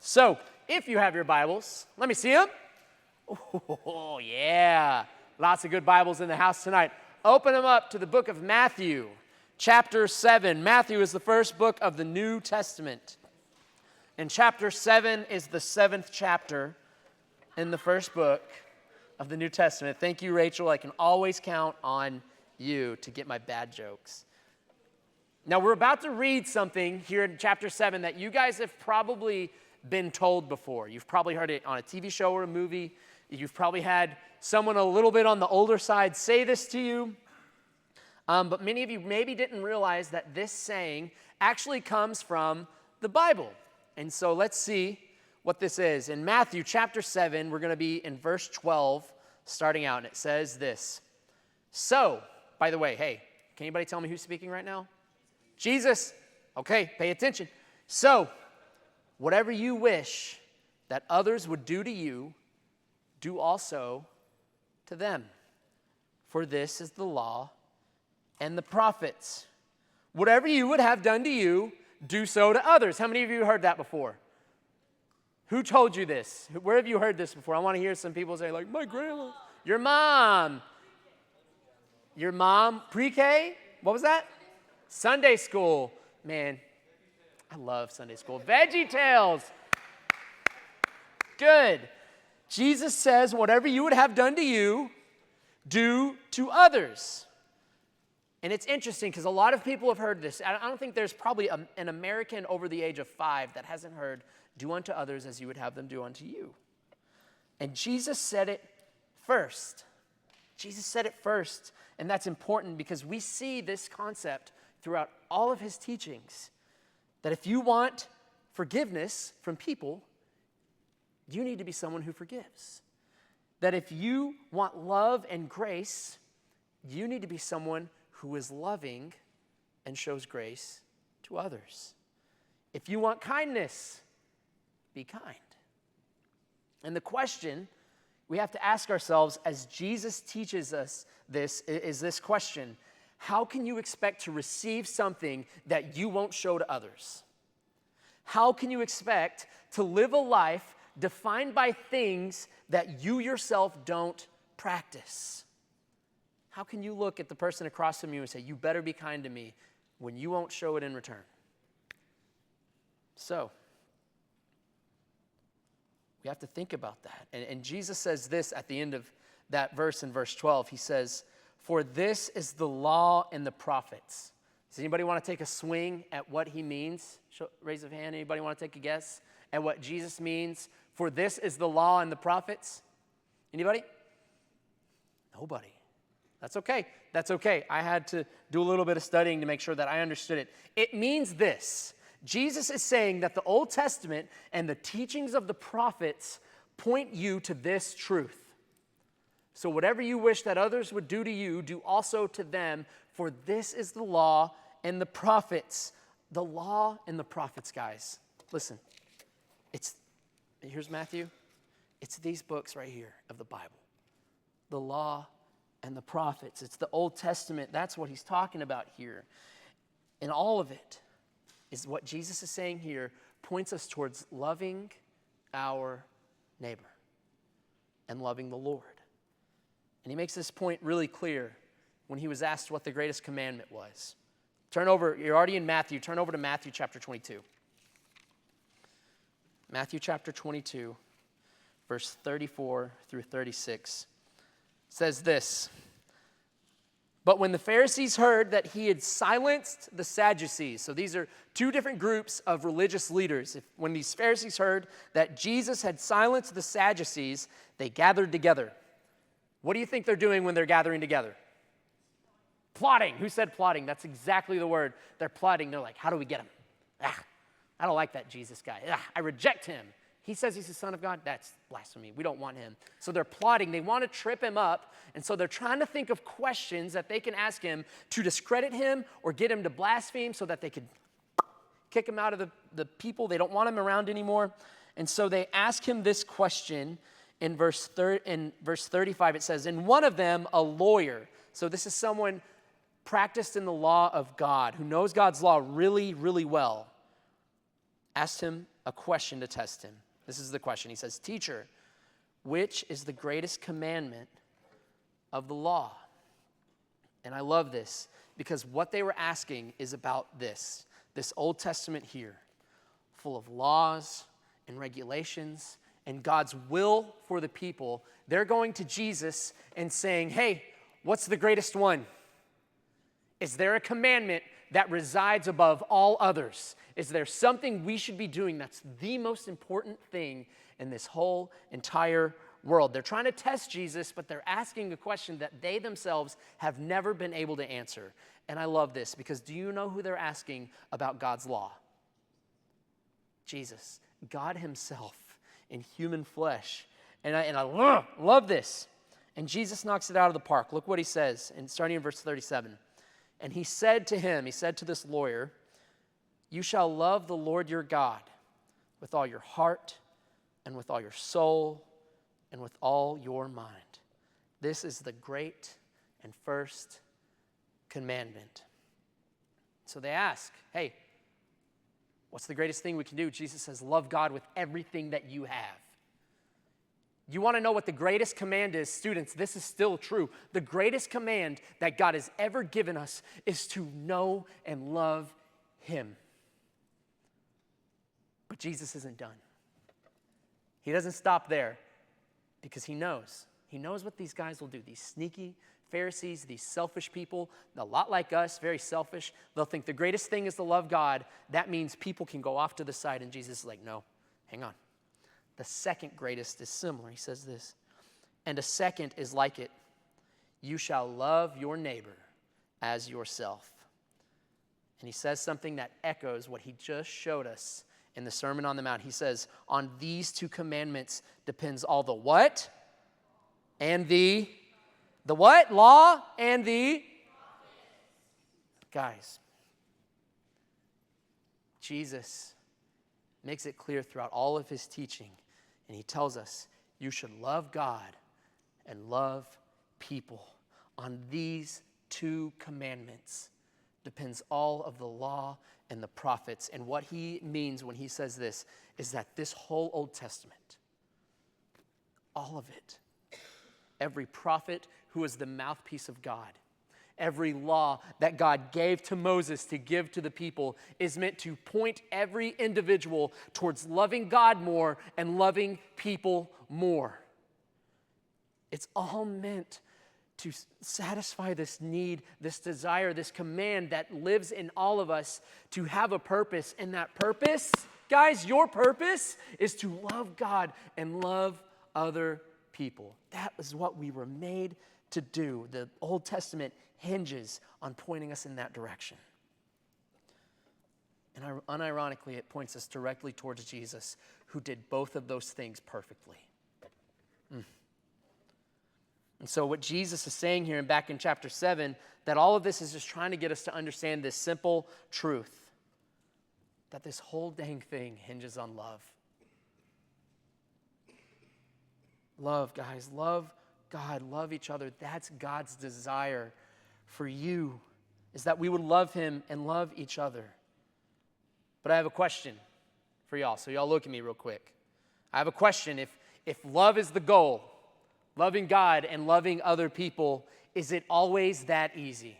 So, if you have your Bibles, let me see them. Oh, yeah. Lots of good Bibles in the house tonight. Open them up to the book of Matthew, chapter 7. Matthew is the first book of the New Testament. And chapter 7 is the 7th chapter in the first book of the New Testament. Thank you, Rachel. I can always count on you to get my bad jokes. Now, we're about to read something here in chapter 7 that you guys have probably been told before. You've probably heard it on a TV show or a movie. You've probably had someone a little bit on the older side say this to you. But many of you maybe didn't realize that this saying actually comes from the Bible. And so let's see what this is. In Matthew chapter 7, we're going to be in verse 12 starting out. And it says this. So, by the way, hey, can anybody tell me who's speaking right now? Jesus. Okay, pay attention. So, whatever you wish that others would do to you, do also to them. For this is the law and the prophets. Whatever you would have done to you, do so to others. How many of you heard that before? Who told you this? Where have you heard this before? I want to hear some people say, like, my grandma. Your mom. Your mom, pre-K? What was that? Sunday school. Man, I love Sunday school. Veggie Tales. Good. Jesus says, whatever you would have done to you, do to others. And it's interesting because a lot of people have heard this. I don't think there's probably an American over the age of 5 that hasn't heard, do unto others as you would have them do unto you. And Jesus said it first. Jesus said it first. And that's important because we see this concept throughout all of his teachings. That if you want forgiveness from people, you need to be someone who forgives. That if you want love and grace, you need to be someone who is loving and shows grace to others. If you want kindness, be kind. And the question we have to ask ourselves as Jesus teaches us this is this question: how can you expect to receive something that you won't show to others? How can you expect to live a life defined by things that you yourself don't practice? How can you look at the person across from you and say, you better be kind to me, when you won't show it in return? So, we have to think about that. And Jesus says this at the end of that verse in verse 12. He says, for this is the law and the prophets. Does anybody want to take a swing at what he means? Raise a hand. Anybody want to take a guess at what Jesus means? For this is the law and the prophets. Anybody? Nobody. That's okay. That's okay. I had to do a little bit of studying to make sure that I understood it. It means this. Jesus is saying that the Old Testament and the teachings of the prophets point you to this truth. So whatever you wish that others would do to you, do also to them, for this is the law and the prophets. The law and the prophets, guys. Listen, here's Matthew. It's these books right here of the Bible. The law and the prophets. It's the Old Testament. That's what he's talking about here. And all of it is what Jesus is saying here, points us towards loving our neighbor and loving the Lord. And he makes this point really clear when he was asked what the greatest commandment was. Turn over, you're already in Matthew, turn over to Matthew chapter 22. Matthew chapter 22, verse 34 through 36, says this. But when the Pharisees heard that he had silenced the Sadducees, so these are two different groups of religious leaders. When these Pharisees heard that Jesus had silenced the Sadducees, they gathered together. What do you think they're doing when they're gathering together? Plotting. Who said plotting? That's exactly the word. They're plotting. They're like, how do we get him? I don't like that Jesus guy. I reject him. He says he's the Son of God. That's blasphemy. We don't want him. So they're plotting. They want to trip him up. And so they're trying to think of questions that they can ask him to discredit him or get him to blaspheme so that they could kick him out of the people. They don't want him around anymore. And so they ask him this question. In verse 35, it says, and one of them, a lawyer. So this is someone practiced in the law of God, who knows God's law really, really well, asked him a question to test him. This is the question. He says, "Teacher, which is the greatest commandment of the law?" And I love this because what they were asking is about this Old Testament here, full of laws and regulations and God's will for the people. They're going to Jesus and saying, "Hey, what's the greatest one? Is there a commandment that resides above all others? Is there something we should be doing that's the most important thing in this whole entire world?" They're trying to test Jesus, but they're asking a question that they themselves have never been able to answer. And I love this because do you know who they're asking about God's law? Jesus, God himself in human flesh. And I love this. And Jesus knocks it out of the park. Look what he says, and starting in verse 37. "And he said to this lawyer, 'You shall love the Lord your God with all your heart and with all your soul and with all your mind. This is the great and first commandment.'" So they ask, "Hey, what's the greatest thing we can do?" Jesus says, "Love God with everything that you have." You want to know what the greatest command is? Students, this is still true. The greatest command that God has ever given us is to know and love him. But Jesus isn't done. He doesn't stop there because he knows. He knows what these guys will do. These sneaky Pharisees, these selfish people, a lot like us, very selfish. They'll think the greatest thing is to love God. That means people can go off to the side. And Jesus is like, "No, hang on. The second greatest is similar." He says this, "And a second is like it. You shall love your neighbor as yourself." And he says something that echoes what he just showed us in the Sermon on the Mount. He says, "On these two commandments depends all the" what? And the what? Law and the guys. Jesus makes it clear throughout all of his teaching. And he tells us, you should love God and love people. On these two commandments depends all of the law and the prophets. And what he means when he says this is that this whole Old Testament, all of it, every prophet who is the mouthpiece of God, every law that God gave to Moses to give to the people is meant to point every individual towards loving God more and loving people more. It's all meant to satisfy this need, this desire, this command that lives in all of us to have a purpose. And that purpose, guys, your purpose is to love God and love other people. That is what we were made to do. The Old Testament hinges on pointing us in that direction. And unironically, it points us directly towards Jesus, who did both of those things perfectly. And so what Jesus is saying here and back in chapter 7, that all of this is just trying to get us to understand this simple truth, that this whole dang thing hinges on love. Love, guys, love God, love each other. That's God's desire for you, is that we would love him and love each other. But I have a question for y'all, so y'all look at me real quick. I have a question. If love is the goal, loving God and loving other people, is it always that easy?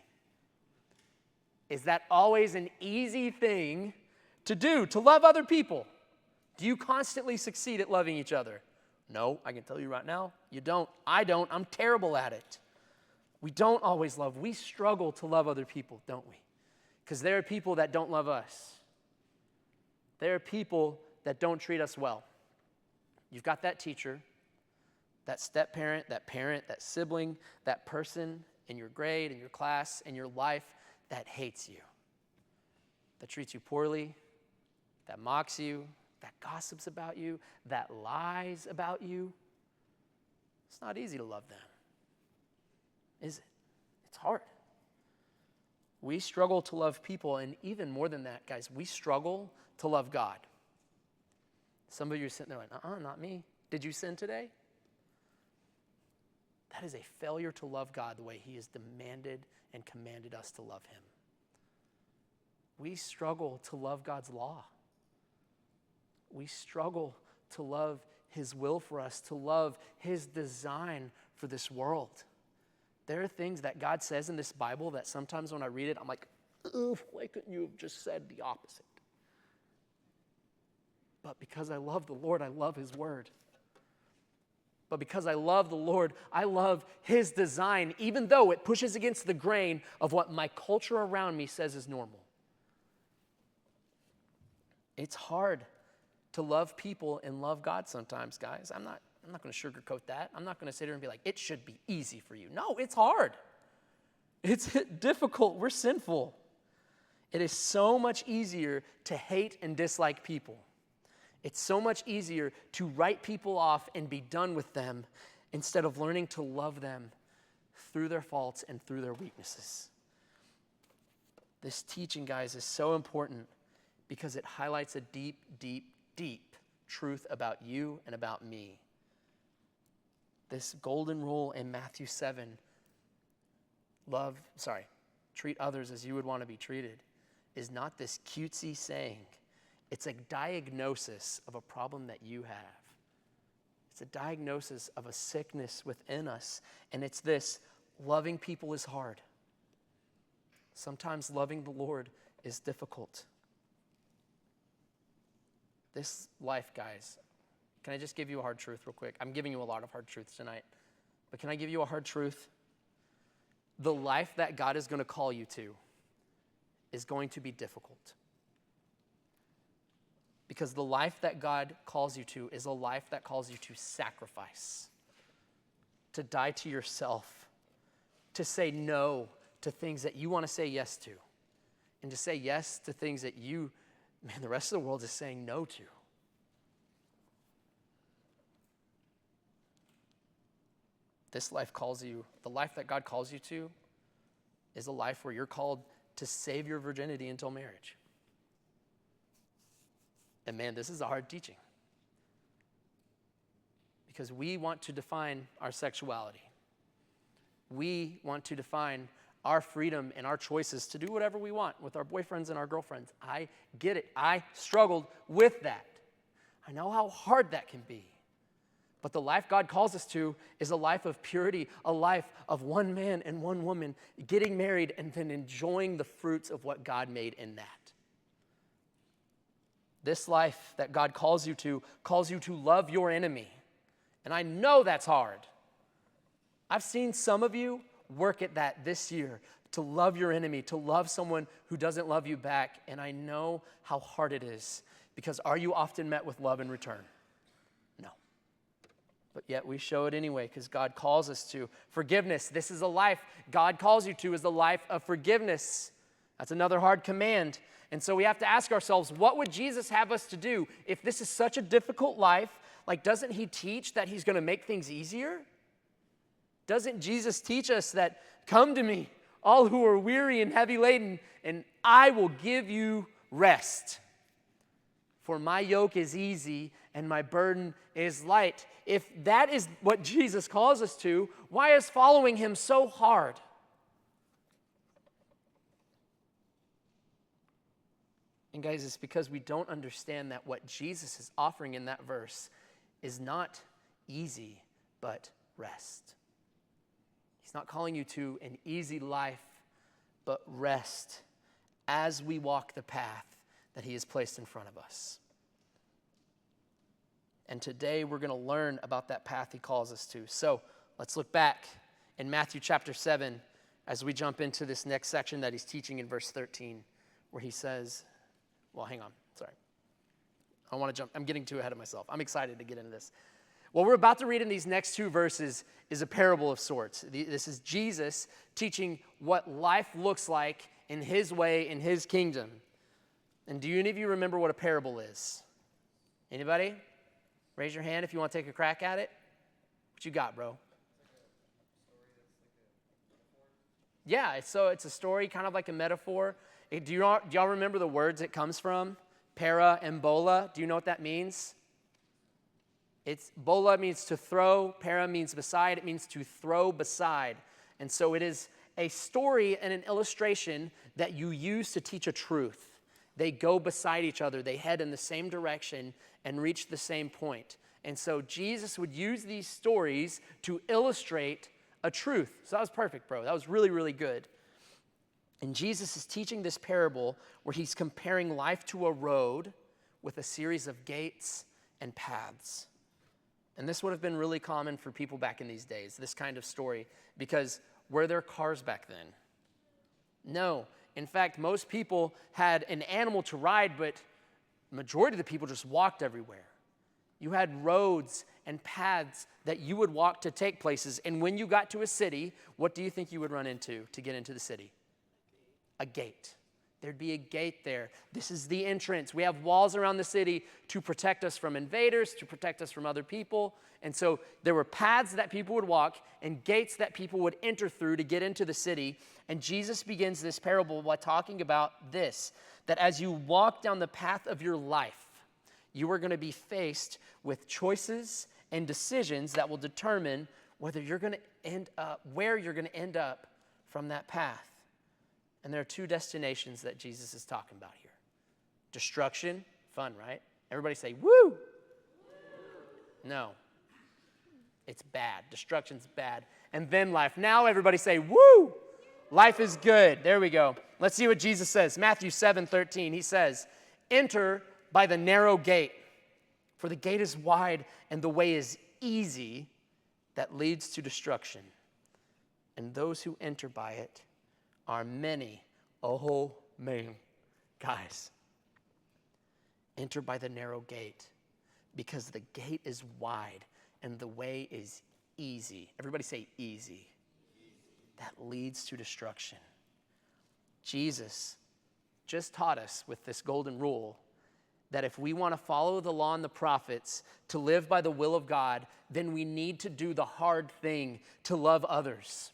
Is that always an easy thing to do, to love other people? Do you constantly succeed at loving each other? No, I can tell you right now, you don't. I don't. I'm terrible at it. We don't always love. We struggle to love other people, don't we? Because there are people that don't love us. There are people that don't treat us well. You've got that teacher, that step-parent, that sibling, that person in your grade, in your class, in your life that hates you, that treats you poorly, that mocks you, that gossips about you, that lies about you. It's not easy to love them, is it? It's hard. We struggle to love people, and even more than that, guys, we struggle to love God. Some of you are sitting there like, not me. Did you sin today? That is a failure to love God the way he has demanded and commanded us to love him. We struggle to love God's law. we struggle to love his will for us, to love his design for this world. There are things that God says in this Bible that sometimes when I read it, I'm like, ugh, why couldn't you have just said the opposite? But because I love the Lord, I love his word. But because I love the Lord, I love his design, even though it pushes against the grain of what my culture around me says is normal. It's hard to love people and love God sometimes, guys. I'm not going to sugarcoat that. I'm not going to sit here and be like, it should be easy for you. No, it's hard. It's difficult. We're sinful. It is so much easier to hate and dislike people. It's so much easier to write people off and be done with them instead of learning to love them through their faults and through their weaknesses. This teaching, guys, is so important because it highlights a deep, deep, deep truth about you and about me. This golden rule in Matthew 7, treat others as you would want to be treated, is not this cutesy saying. It's a diagnosis of a problem that you have. It's a diagnosis of a sickness within us. And it's this: loving people is hard. Sometimes loving the Lord is difficult. This life, guys, can I just give you a hard truth real quick? I'm giving you a lot of hard truths tonight. But can I give you a hard truth? The life that God is going to call you to is going to be difficult. Because the life that God calls you to is a life that calls you to sacrifice, to die to yourself, to say no to things that you want to say yes to, and to say yes to things that the rest of the world is saying no to. This life the life that God calls you to is a life where you're called to save your virginity until marriage. And man, this is a hard teaching. Because we want to define our sexuality. We want to define our freedom and our choices to do whatever we want with our boyfriends and our girlfriends. I get it. I struggled with that. I know how hard that can be. But the life God calls us to is a life of purity, a life of one man and one woman getting married and then enjoying the fruits of what God made in that. This life that God calls you to love your enemy. And I know that's hard. I've seen some of you work at that this year, to love your enemy, to love someone who doesn't love you back. And I know how hard it is, because are you often met with love in return? No. But yet we show it anyway, because God calls us to. Forgiveness, this is a life God calls you to, is the life of forgiveness. That's another hard command. And so we have to ask ourselves, what would Jesus have us to do if this is such a difficult life? Like, doesn't he teach that he's going to make things easier? Doesn't Jesus teach us that, come to me, all who are weary and heavy laden, and I will give you rest? For my yoke is easy and my burden is light. If that is what Jesus calls us to, why is following him so hard? And guys, it's because we don't understand that what Jesus is offering in that verse is not easy, but rest. He's not calling you to an easy life, but rest as we walk the path that he has placed in front of us. And today we're going to learn about that path he calls us to. So let's look back in Matthew chapter 7 as we jump into this next section that he's teaching in verse 13, where he says, well, hang on. Sorry. I want to jump. I'm getting too ahead of myself. I'm excited to get into this. What we're about to read in these next two verses is a parable of sorts. This is Jesus teaching what life looks like in his way, in his kingdom. And do any of you remember what a parable is? Anybody? Raise your hand if you want to take a crack at it. What you got, bro? Yeah, it's a story, kind of like a metaphor. Do y'all remember the words it comes from? Para and bola. Do you know what that means? Bola means to throw. Para means beside. It means to throw beside. And so it is a story and an illustration that you use to teach a truth. They go beside each other. They head in the same direction and reach the same point. And so Jesus would use these stories to illustrate a truth. So that was perfect, bro. That was really, really good. And Jesus is teaching this parable where he's comparing life to a road with a series of gates and paths. And this would have been really common for people back in these days, this kind of story, because were there cars back then? No. In fact, most people had an animal to ride, but the majority of the people just walked everywhere. You had roads and paths that you would walk to take places. And when you got to a city, what do you think you would run into to get into the city? A gate. There'd be a gate there. This is the entrance. We have walls around the city to protect us from invaders, to protect us from other people. And so there were paths that people would walk and gates that people would enter through to get into the city. And Jesus begins this parable by talking about this, that as you walk down the path of your life, you are going to be faced with choices and decisions that will determine whether you're going to end up, where you're going to end up from that path. And there are two destinations that Jesus is talking about here. Destruction, fun, right? Everybody say, woo! No. It's bad. Destruction's bad. And then life. Now everybody say, woo! Life is good. There we go. Let's see what Jesus says. Matthew 7:13. He says, enter by the narrow gate, for the gate is wide and the way is easy that leads to destruction. And those who enter by it are many. Oh, man. Guys, enter by the narrow gate because the gate is wide and the way is easy. Everybody say easy. That leads to destruction. Jesus just taught us with this golden rule that if we want to follow the law and the prophets to live by the will of God, then we need to do the hard thing to love others.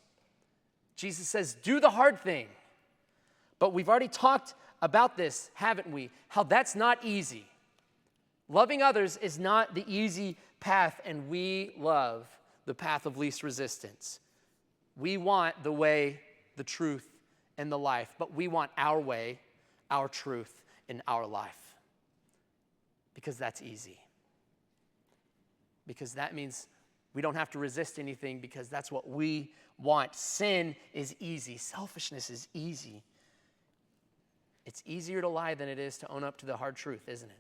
Jesus says, do the hard thing. But we've already talked about this, haven't we? How that's not easy. Loving others is not the easy path, and we love the path of least resistance. We want the way, the truth, and the life, but we want our way, our truth, and our life. Because that's easy. Because that means we don't have to resist anything because that's what we want. Sin is easy. Selfishness is easy. It's easier to lie than it is to own up to the hard truth, isn't it?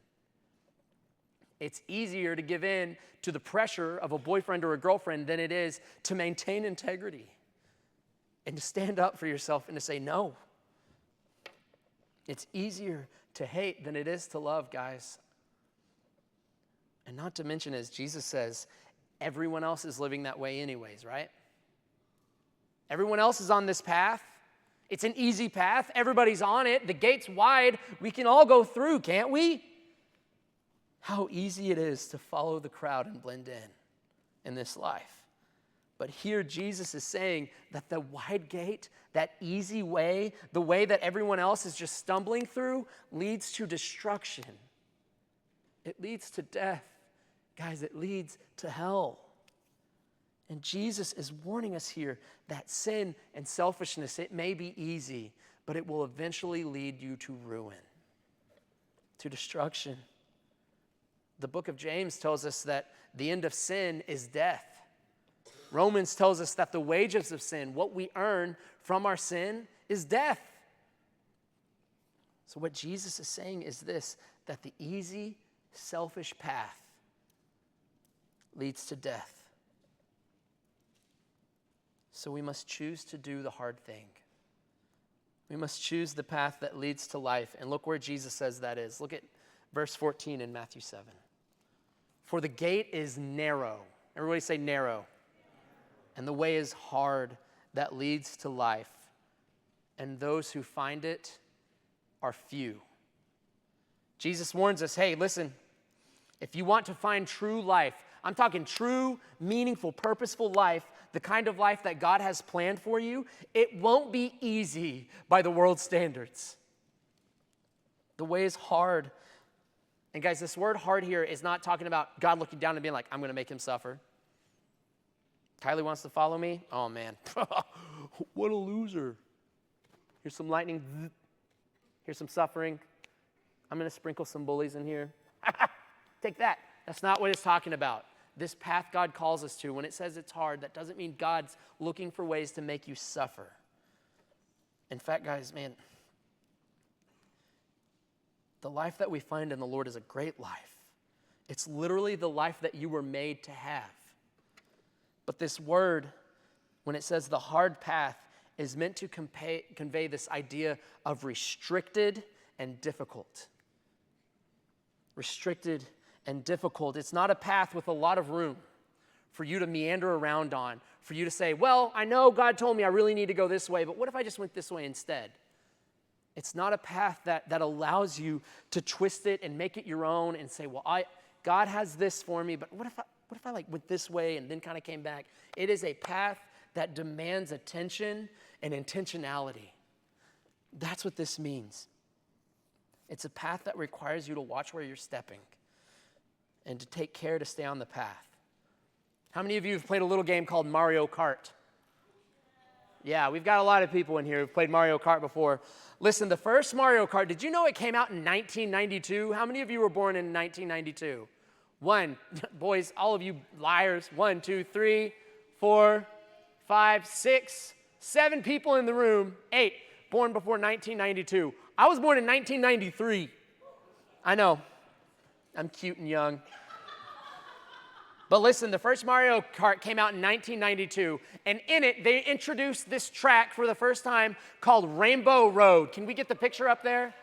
It's easier to give in to the pressure of a boyfriend or a girlfriend than it is to maintain integrity and to stand up for yourself and to say no. It's easier to hate than it is to love, guys. And not to mention, as Jesus says, everyone else is living that way anyways, right? Everyone else is on this path. It's an easy path. Everybody's on it. The gate's wide. We can all go through, can't we? How easy it is to follow the crowd and blend in this life. But here Jesus is saying that the wide gate, that easy way, the way that everyone else is just stumbling through, leads to destruction. It leads to death. Guys, it leads to hell. And Jesus is warning us here that sin and selfishness, it may be easy, but it will eventually lead you to ruin, to destruction. The book of James tells us that the end of sin is death. Romans tells us that the wages of sin, what we earn from our sin, is death. So what Jesus is saying is this, that the easy, selfish path leads to death. So we must choose to do the hard thing. We must choose the path that leads to life. And look where Jesus says that is. Look at verse 14 in Matthew 7. For the gate is narrow. Everybody say narrow. And the way is hard that leads to life. And those who find it are few. Jesus warns us, hey, listen, if you want to find true life, I'm talking true, meaningful, purposeful life, the kind of life that God has planned for you, it won't be easy by the world's standards. The way is hard. And guys, this word hard here is not talking about God looking down and being like, I'm going to make him suffer. Kylie wants to follow me? Oh, man. What a loser. Here's some lightning. Here's some suffering. I'm going to sprinkle some bullies in here. Take that. That's not what it's talking about. This path God calls us to, when it says it's hard, that doesn't mean God's looking for ways to make you suffer. In fact, guys, man, the life that we find in the Lord is a great life. It's literally the life that you were made to have. But this word, when it says the hard path, is meant to convey this idea of restricted and difficult. Restricted and difficult. It's not a path with a lot of room for you to meander around on, for you to say, well, I know God told me I really need to go this way, but what if I just went this way instead? It's not a path that allows you to twist it and make it your own and say, well, God has this for me, but what if I like went this way and then kind of came back? It is a path that demands attention and intentionality. That's what this means. It's a path that requires you to watch where you're stepping and to take care to stay on the path. How many of you have played a little game called Mario Kart? Yeah, we've got a lot of people in here who've played Mario Kart before. Listen, the first Mario Kart, did you know it came out in 1992? How many of you were born in 1992? One, boys, all of you liars. 1, 2, 3, 4, 5, 6, 7 people in the room. 8, born before 1992. I was born in 1993. I know, I'm cute and young. But listen, the first Mario Kart came out in 1992, and in it, they introduced this track for the first time called Rainbow Road. Can we get the picture up there?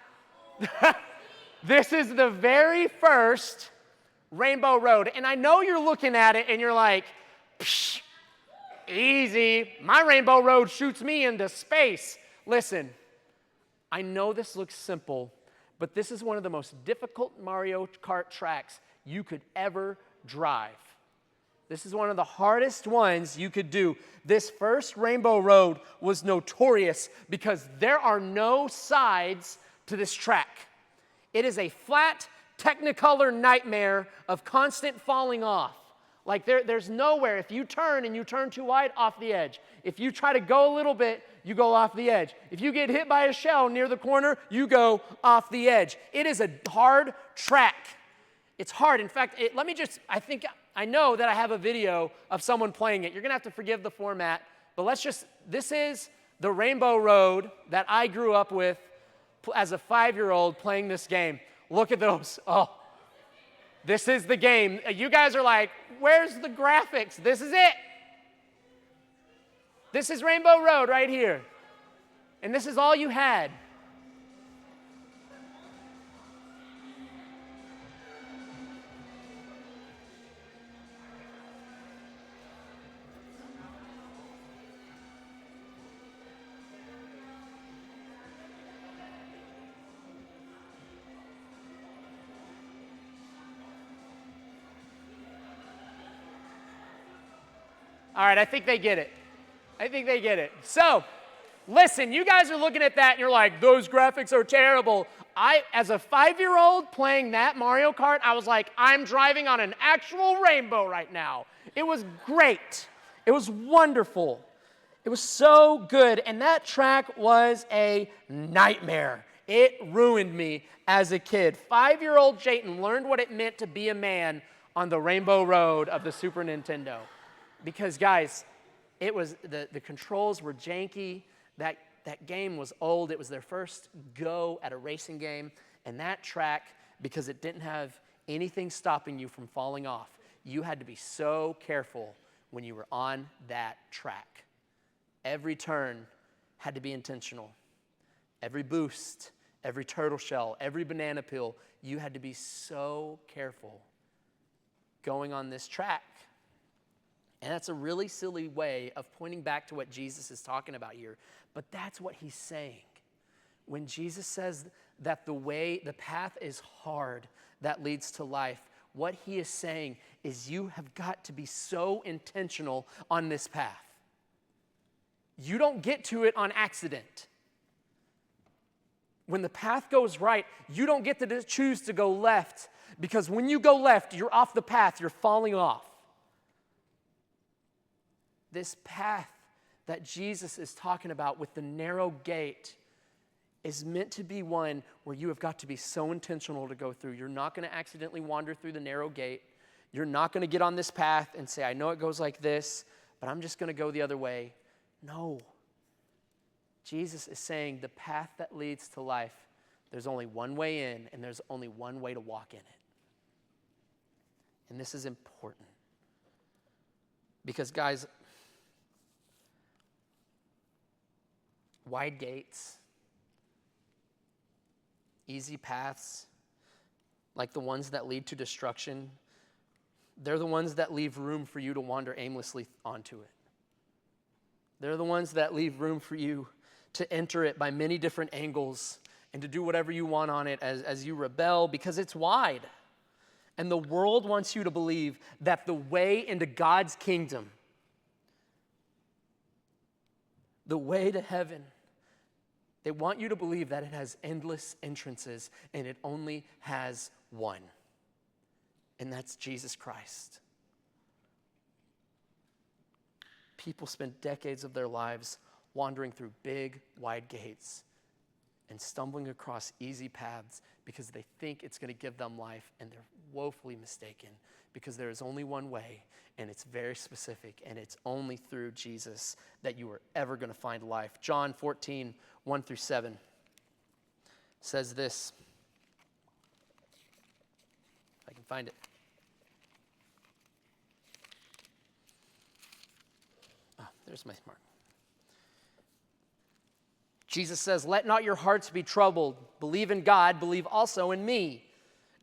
This is the very first Rainbow Road. And I know you're looking at it and you're like, psh, easy. My Rainbow Road shoots me into space. Listen, I know this looks simple, but this is one of the most difficult Mario Kart tracks you could ever drive. This is one of the hardest ones you could do. This first Rainbow Road was notorious because there are no sides to this track. It is a flat, Technicolor nightmare of constant falling off. Like there's nowhere. If you turn and you turn too wide, off the edge. If you try to go a little bit, you go off the edge. If you get hit by a shell near the corner, you go off the edge. It is a hard track. It's hard. In fact, I know that I have a video of someone playing it. You're going to have to forgive the format, but this is the Rainbow Road that I grew up with as a 5-year-old playing this game. Look at those. Oh, this is the game. You guys are like, where's the graphics? This is it. This is Rainbow Road right here. And this is all you had. All right, I think they get it. So, listen, you guys are looking at that and you're like, those graphics are terrible. As a 5-year-old playing that Mario Kart, I was like, I'm driving on an actual rainbow right now. It was great. It was wonderful. It was so good. And that track was a nightmare. It ruined me as a kid. 5-year-old Jayton learned what it meant to be a man on the Rainbow Road of the Super Nintendo. Because, guys, it was the controls were janky. That game was old. It was their first go at a racing game. And that track, because it didn't have anything stopping you from falling off, you had to be so careful when you were on that track. Every turn had to be intentional. Every boost, every turtle shell, every banana peel, you had to be so careful going on this track. And that's a really silly way of pointing back to what Jesus is talking about here. But that's what he's saying. When Jesus says that the path is hard that leads to life, what he is saying is you have got to be so intentional on this path. You don't get to it on accident. When the path goes right, you don't get to choose to go left, because when you go left, you're off the path, you're falling off. This path that Jesus is talking about with the narrow gate is meant to be one where you have got to be so intentional to go through. You're not going to accidentally wander through the narrow gate. You're not going to get on this path and say, I know it goes like this, but I'm just going to go the other way. No. Jesus is saying the path that leads to life, there's only one way in, and there's only one way to walk in it. And this is important. Because, guys, wide gates, easy paths, like the ones that lead to destruction, they're the ones that leave room for you to wander aimlessly onto it. They're the ones that leave room for you to enter it by many different angles and to do whatever you want on it as you rebel, because it's wide. And the world wants you to believe that the way into God's kingdom, the way to heaven, they want you to believe that it has endless entrances and it only has one. And that's Jesus Christ. People spend decades of their lives wandering through big, wide gates and stumbling across easy paths because they think it's going to give them life, and they're woefully mistaken, because there is only one way, and it's very specific, and it's only through Jesus that you are ever going to find life. John 14, 1 through 7 says this. If I can find it. There's my mark. Jesus says, let not your hearts be troubled. Believe in God, believe also in me.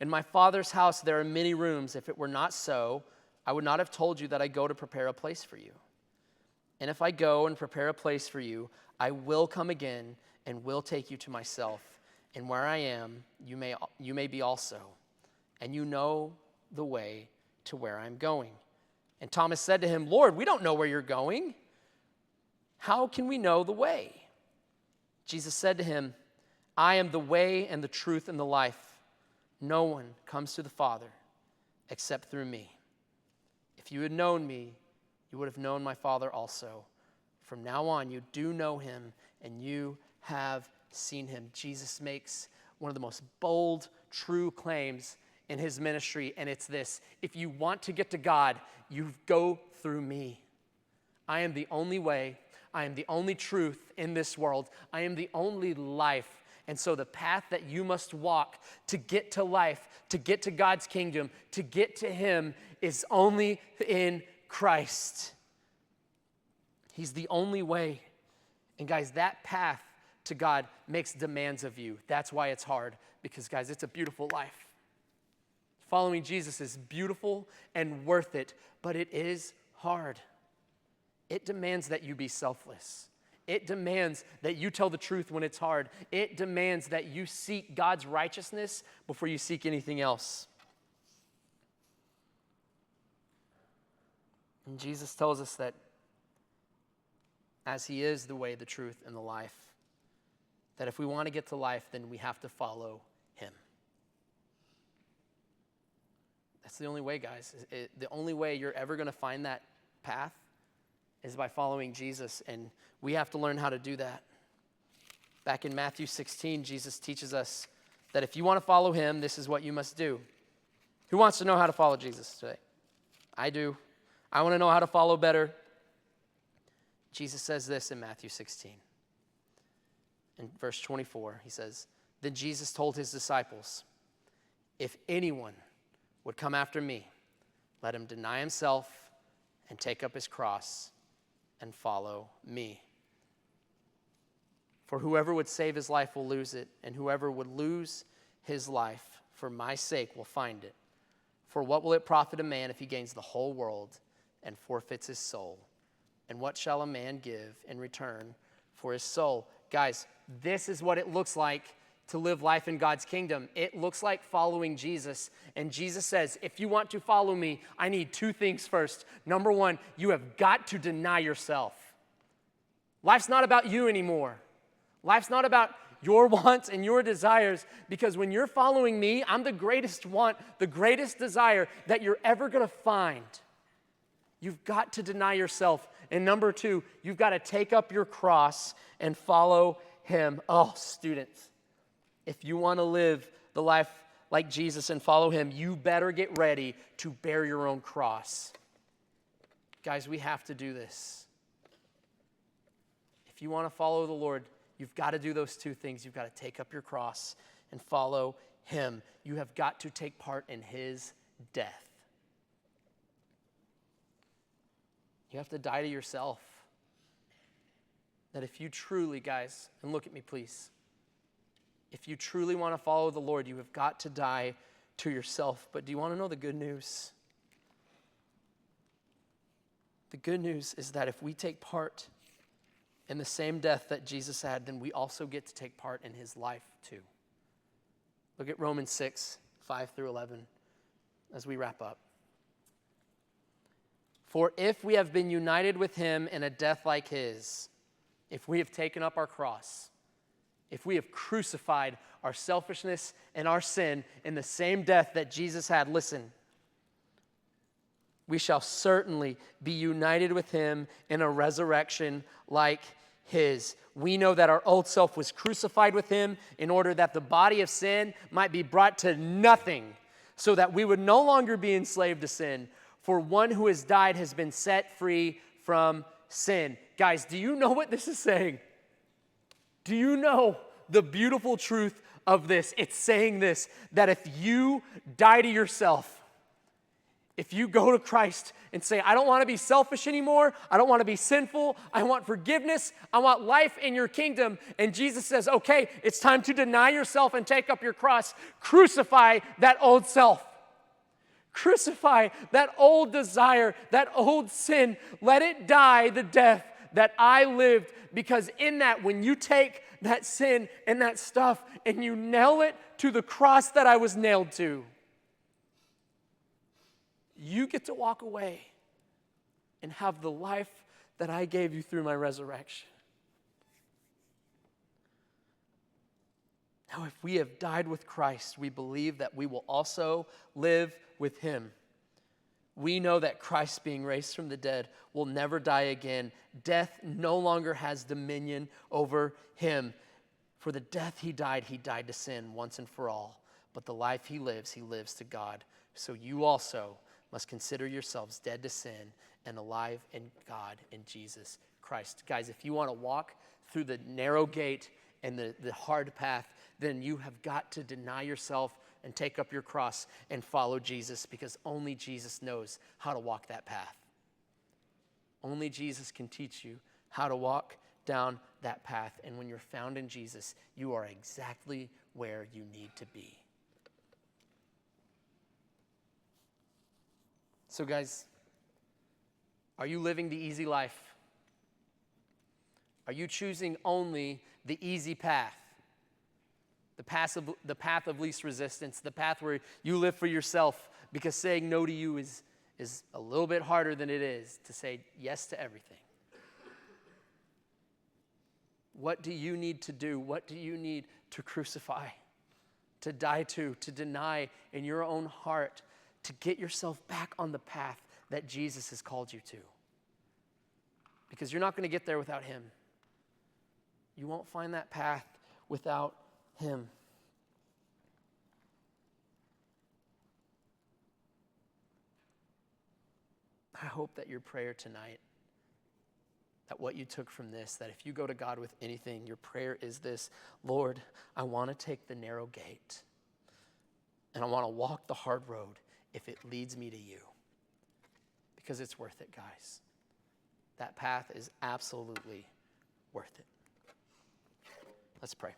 In my Father's house there are many rooms. If it were not so, I would not have told you that I go to prepare a place for you. And if I go and prepare a place for you, I will come again and will take you to myself. And where I am, you may be also. And you know the way to where I'm going. And Thomas said to him, Lord, we don't know where you're going. How can we know the way? Jesus said to him, I am the way and the truth and the life. No one comes to the Father except through me. If you had known me, you would have known my Father also. From now on, you do know him, and you have seen him. Jesus makes one of the most bold, true claims in his ministry, and it's this: if you want to get to God, you go through me. I am the only way. I am the only truth in this world. I am the only life. And so the path that you must walk to get to life, to get to God's kingdom, to get to him, is only in Christ. He's the only way. And guys, that path to God makes demands of you. That's why it's hard, because guys, it's a beautiful life. Following Jesus is beautiful and worth it, but it is hard. It demands that you be selfless. It demands that you tell the truth when it's hard. It demands that you seek God's righteousness before you seek anything else. And Jesus tells us that as he is the way, the truth, and the life, that if we want to get to life, then we have to follow him. That's the only way, guys. The only way you're ever going to find that path is by following Jesus, and we have to learn how to do that. Back in Matthew 16, Jesus teaches us that if you want to follow him, this is what you must do. Who wants to know how to follow Jesus today? I do. I want to know how to follow better. Jesus says this in Matthew 16. In verse 24, he says, then Jesus told his disciples, if anyone would come after me, let him deny himself and take up his cross and follow me. For whoever would save his life will lose it, and whoever would lose his life for my sake will find it. For what will it profit a man if he gains the whole world and forfeits his soul? And what shall a man give in return for his soul? Guys, this is what it looks like to live life in God's kingdom. It looks like following Jesus. And Jesus says, if you want to follow me, I need two things first. Number one, you have got to deny yourself. Life's not about you anymore. Life's not about your wants and your desires, because when you're following me, I'm the greatest want, the greatest desire that you're ever going to find. You've got to deny yourself. And number two, you've got to take up your cross and follow him. Oh, students, if you want to live the life like Jesus and follow him, you better get ready to bear your own cross. Guys, we have to do this. If you want to follow the Lord, you've got to do those two things. You've got to take up your cross and follow him. You have got to take part in his death. You have to die to yourself. That if you truly, guys, and look at me please, if you truly want to follow the Lord, you have got to die to yourself. But do you want to know the good news? The good news is that if we take part in the same death that Jesus had, then we also get to take part in his life too. Look at Romans 6, 5 through 11 as we wrap up. For if we have been united with him in a death like his, if we have taken up our cross, if we have crucified our selfishness and our sin in the same death that Jesus had, listen, we shall certainly be united with him in a resurrection like his. We know that our old self was crucified with him in order that the body of sin might be brought to nothing, so that we would no longer be enslaved to sin. For one who has died has been set free from sin. Guys, do you know what this is saying? Do you know the beautiful truth of this? It's saying this, that if you die to yourself, if you go to Christ and say, I don't want to be selfish anymore, I don't want to be sinful, I want forgiveness, I want life in your kingdom, and Jesus says, okay, it's time to deny yourself and take up your cross, crucify that old self. Crucify that old desire, that old sin. Let it die the death that I lived, because in that, when you take that sin and that stuff and you nail it to the cross that I was nailed to, you get to walk away and have the life that I gave you through my resurrection. Now, if we have died with Christ, we believe that we will also live with him. We know that Christ, being raised from the dead, will never die again. Death no longer has dominion over him. For the death he died to sin once and for all. But the life he lives to God. So you also must consider yourselves dead to sin and alive in God in Jesus Christ. Guys, if you want to walk through the narrow gate and the hard path, then you have got to deny yourself and take up your cross and follow Jesus, because only Jesus knows how to walk that path. Only Jesus can teach you how to walk down that path. And when you're found in Jesus, you are exactly where you need to be. So guys, are you living the easy life? Are you choosing only the easy path? The path of least resistance, the path where you live for yourself, because saying no to you is a little bit harder than it is to say yes to everything. What do you need to do? What do you need to crucify, to die to deny in your own heart, to get yourself back on the path that Jesus has called you to? Because you're not going to get there without him. You won't find that path without him. I hope that your prayer tonight, that what you took from this, that if you go to God with anything, your prayer is this: Lord, I want to take the narrow gate, and I want to walk the hard road if it leads me to you. Because it's worth it, guys. That path is absolutely worth it. Let's pray.